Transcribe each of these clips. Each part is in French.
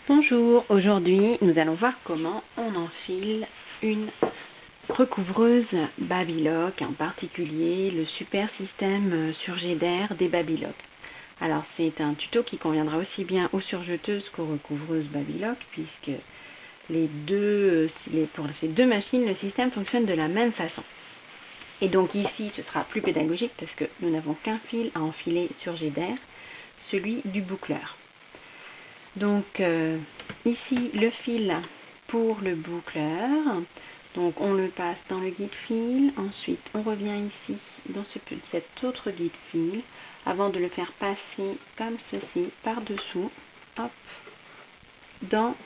Bonjour, aujourd'hui nous allons voir comment on enfile une recouvreuse Babylock, en particulier le super système surjet-d'air des Babylock. Alors c'est un tuto qui conviendra aussi bien aux surjeteuses qu'aux recouvreuses Babylock, puisque pour ces deux machines le système fonctionne de la même façon. Et donc ici ce sera plus pédagogique parce que nous n'avons qu'un fil à enfiler surjet-d'air, celui du boucleur. Donc ici le fil pour le boucleur, donc on le passe dans le guide fil, ensuite on revient ici dans cet autre guide fil avant de le faire passer comme ceci par dessous, hop, dans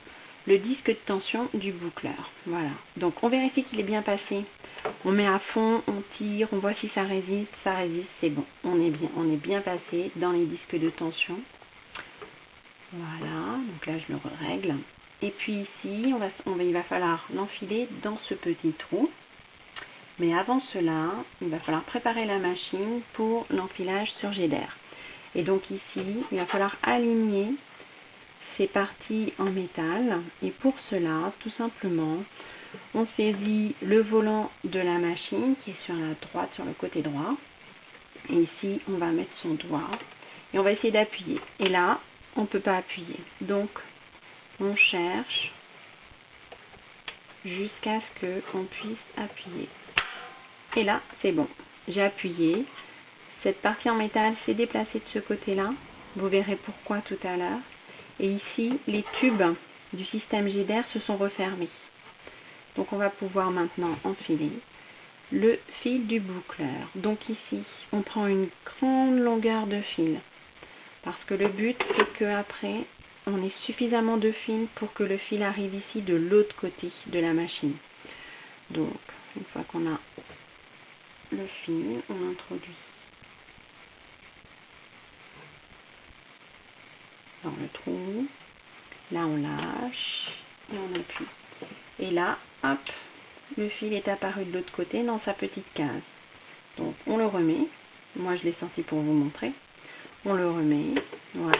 le disque de tension du boucleur. Voilà, donc on vérifie qu'il est bien passé, on met à fond, on tire, on voit si ça résiste, c'est bon, on est bien passé dans les disques de tension. Voilà, donc là je le règle. Et puis ici, il va falloir l'enfiler dans ce petit trou. Mais avant cela, il va falloir préparer la machine pour l'enfilage surjet-d'air. Et donc ici, il va falloir aligner ces parties en métal. Et pour cela, tout simplement, on saisit le volant de la machine qui est sur la droite, sur le côté droit. Et ici, on va mettre son doigt. Et on va essayer d'appuyer. Et là, on ne peut pas appuyer. Donc, on cherche jusqu'à ce qu'on puisse appuyer. Et là, c'est bon. J'ai appuyé. Cette partie en métal s'est déplacée de ce côté-là. Vous verrez pourquoi tout à l'heure. Et ici, les tubes du système J-d'air se sont refermés. Donc, on va pouvoir maintenant enfiler le fil du boucleur. Donc ici, on prend une grande longueur de fil. Parce que le but, c'est qu'après, on ait suffisamment de fil pour que le fil arrive ici de l'autre côté de la machine. Donc, une fois qu'on a le fil, on introduit dans le trou. Là, on lâche et on appuie. Et là, hop, le fil est apparu de l'autre côté dans sa petite case. Donc, on le remet. Moi, je l'ai sorti pour vous montrer. On le remet, voilà.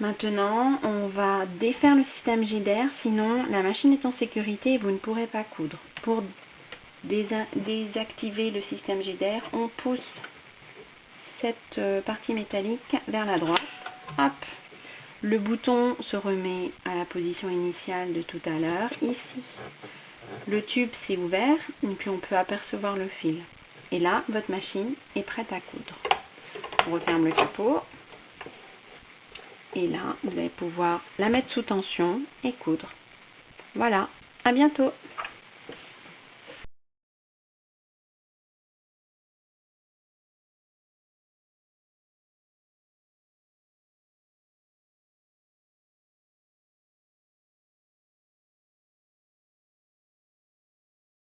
Maintenant, on va défaire le système J-d'air, sinon la machine est en sécurité et vous ne pourrez pas coudre. Pour désactiver le système J-d'air, on pousse cette partie métallique vers la droite. Hop, le bouton se remet à la position initiale de tout à l'heure. Ici, le tube s'est ouvert et puis on peut apercevoir le fil. Et là, votre machine est prête à coudre. On referme le capot. Et là, vous allez pouvoir la mettre sous tension et coudre. Voilà, à bientôt!